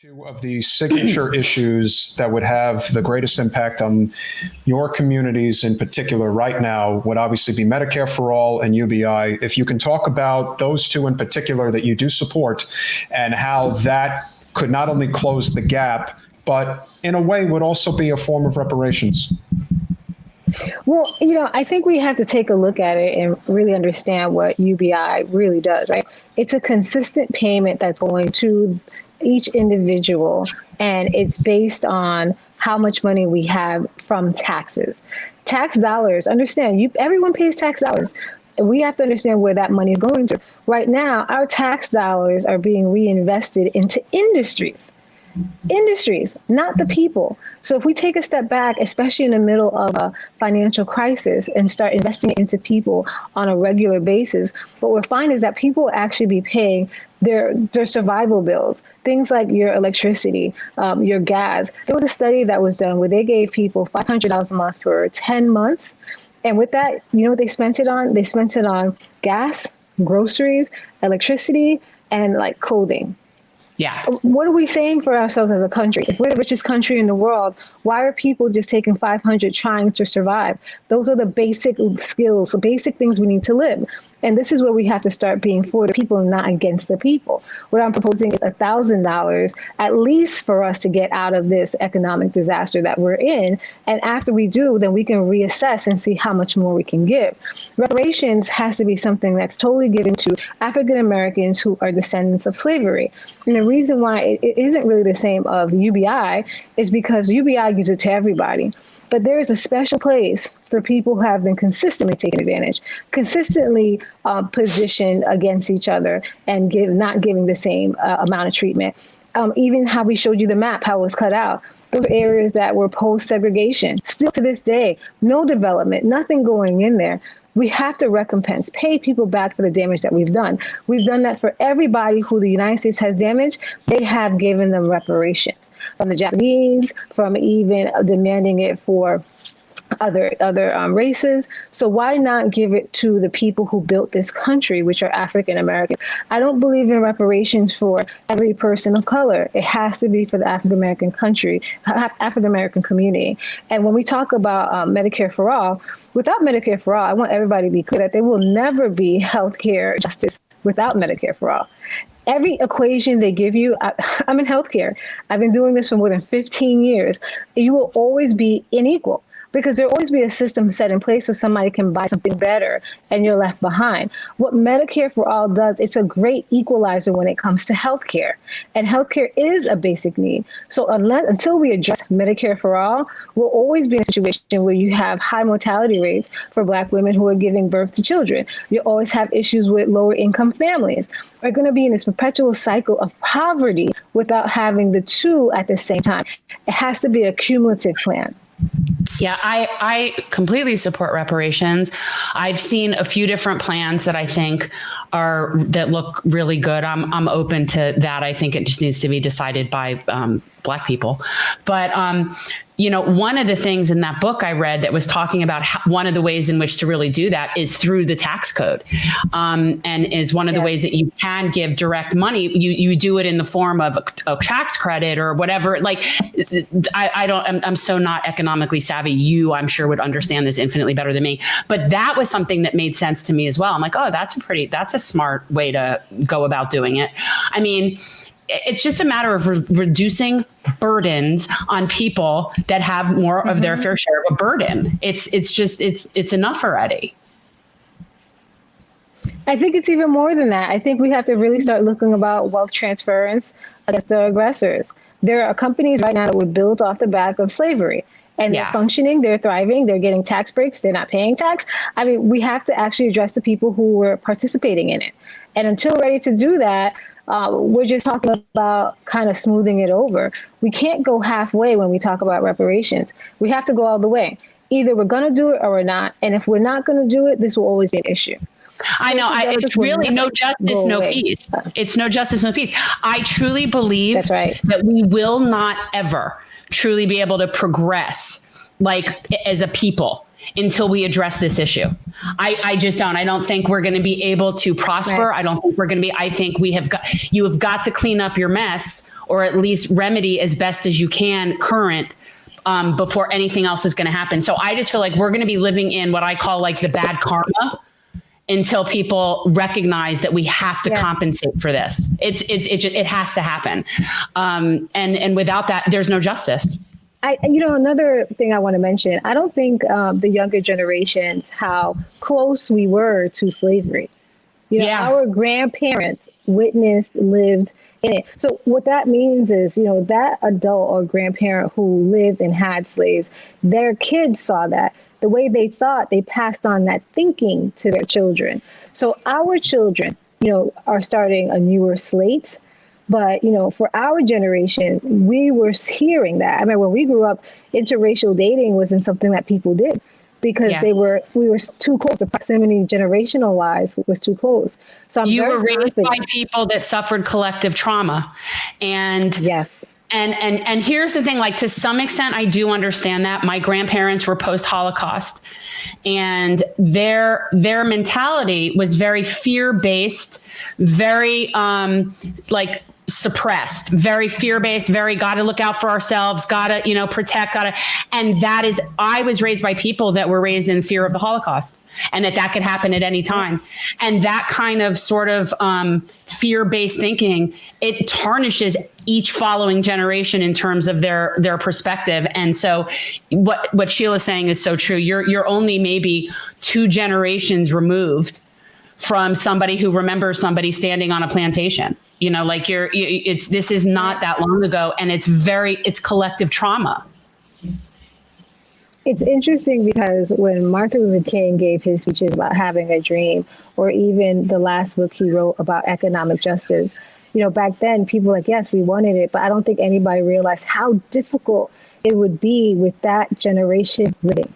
Two of the signature issues that would have the greatest impact on your communities in particular right now would obviously be Medicare for All and UBI. If you can talk about those two in particular that you do support and how that could not only close the gap, but in a way would also be a form of reparations. Well, I think we have to take a look at it and really understand what UBI really does, right? It's a consistent payment that's going to each individual, and it's based on how much money we have from taxes. Tax dollars, understand, everyone pays tax dollars. We have to understand where that money is going to. Right now, our tax dollars are being reinvested into industries, not the people. So if we take a step back, especially in the middle of a financial crisis, and start investing into people on a regular basis, what we're finding is that people will actually be paying their survival bills, things like your electricity, your gas. There was a study that was done where they gave people $500 a month for 10 months. And with that, what they spent it on? They spent it on gas, groceries, electricity, and like clothing. Yeah. What are we saying for ourselves as a country? If we're the richest country in the world, why are people just taking $500 trying to survive? Those are the basic skills, the basic things we need to live. And this is where we have to start being for the people and not against the people. What I'm proposing is $1,000 at least for us to get out of this economic disaster that we're in. And after we do, then we can reassess and see how much more we can give. Reparations has to be something that's totally given to African Americans who are descendants of slavery. And the reason why it isn't really the same of UBI is because UBI gives it to everybody. But there is a special place for people who have been consistently taken advantage, consistently positioned against each other and not giving the same amount of treatment. Even how we showed you the map, how it was cut out. Those are areas that were post-segregation. Still to this day, no development, nothing going in there. We have to recompense, pay people back for the damage that we've done. We've done that for everybody who the United States has damaged. They have given them reparations, from the Japanese, from even demanding it for other races. So why not give it to the people who built this country, which are African Americans? I don't believe in reparations for every person of color. It has to be for the African American community. And when we talk about Medicare for All, without Medicare for All, I want everybody to be clear that there will never be healthcare justice without Medicare for All. Every equation they give you, I'm in healthcare. I've been doing this for more than 15 years. You will always be unequal, because there'll always be a system set in place so somebody can buy something better and you're left behind. What Medicare for All does, it's a great equalizer when it comes to healthcare. And healthcare is a basic need. So until we address Medicare for All, we'll always be in a situation where you have high mortality rates for Black women who are giving birth to children. You always have issues with lower income families. We're going to be in this perpetual cycle of poverty without having the two at the same time. It has to be a cumulative plan. Yeah, I completely support reparations. I've seen a few different plans that I think that look really good. I'm open to that. I think it just needs to be decided by Black people. But one of the things in that book I read that was talking about one of the ways in which to really do that is through the tax code, and is one of the ways that you can give direct money. You do it in the form of a tax credit or whatever. Like, I'm so not economically savvy. You, I'm sure, would understand this infinitely better than me. But that was something that made sense to me as well. I'm like, oh, that's a smart way to go about doing it. I mean, it's just a matter of reducing burdens on people that have more of their fair share of a burden. It's enough already. I think it's even more than that. I think we have to really start looking about wealth transference against the aggressors. There are companies right now that were built off the back of slavery. And they're functioning, they're thriving, they're getting tax breaks, they're not paying tax. I mean, we have to actually address the people who were participating in it. And until we're ready to do that, we're just talking about kind of smoothing it over. We can't go halfway when we talk about reparations. We have to go all the way. Either we're going to do it or we're not. And if we're not going to do it, this will always be an issue. I know. It's really no justice, no peace. It's no justice, no peace. I truly believe that we will not ever truly be able to progress like as a people until we address this issue. I just don't. I don't think we're going to be able to prosper. Right. I don't think we're going to be. I think you have got to clean up your mess, or at least remedy as best as you can current before anything else is going to happen. So I just feel like we're going to be living in what I call like the bad karma until people recognize that we have to compensate for this. It has to happen. And without that, there's no justice. Another thing I want to mention, I don't think the younger generations, how close we were to slavery. Our grandparents witnessed, lived in it. So what that means is, that adult or grandparent who lived and had slaves, their kids saw that. The way they thought, they passed on that thinking to their children. So our children, are starting a newer slate. But, for our generation, we were hearing that. I mean, when we grew up, interracial dating wasn't something that people did because we were too close. The proximity generational wise was too close. So you were raised by people that suffered collective trauma. And yes. And here's the thing, like, to some extent, I do understand that. My grandparents were post-Holocaust, and their mentality was very fear-based, very suppressed, very fear-based, very gotta look out for ourselves, gotta, protect, and that is, I was raised by people that were raised in fear of the Holocaust and that could happen at any time. And that kind of sort of fear-based thinking, it tarnishes each following generation in terms of their perspective. And so what Sheila's saying is so true. You're only maybe 2 generations removed from somebody who remembers somebody standing on a plantation. This is not that long ago, and it's collective trauma. It's interesting because when Martin Luther King gave his speeches about having a dream, or even the last book he wrote about economic justice, back then people were like, yes, we wanted it, but I don't think anybody realized how difficult it would be with that generation living.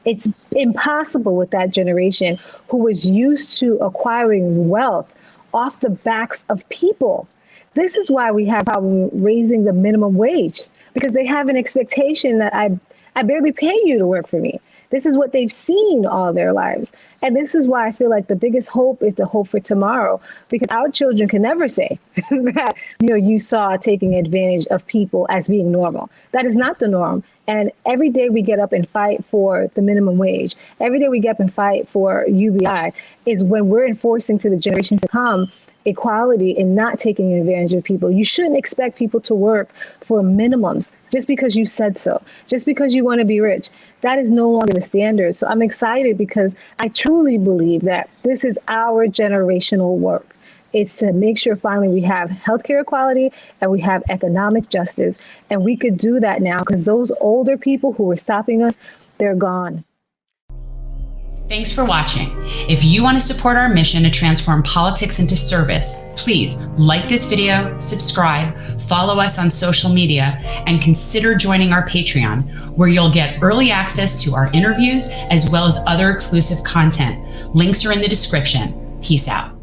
It's impossible with that generation who was used to acquiring wealth off the backs of people. This is why we have a problem raising the minimum wage, because they have an expectation that I barely pay you to work for me. This is what they've seen all their lives. And this is why I feel like the biggest hope is the hope for tomorrow, because our children can never say that, you saw taking advantage of people as being normal. That is not the norm. And every day we get up and fight for the minimum wage, every day we get up and fight for UBI, is when we're enforcing to the generations to come equality and not taking advantage of people. You shouldn't expect people to work for minimums just because you said so, just because you want to be rich. That is no longer the standard. So I'm excited because I truly believe that this is our generational work. It's to make sure finally we have healthcare equality and we have economic justice. And we could do that now because those older people who were stopping us, they're gone. Thanks for watching. If you want to support our mission to transform politics into service, please like this video, subscribe, follow us on social media, and consider joining our Patreon, where you'll get early access to our interviews as well as other exclusive content. Links are in the description. Peace out.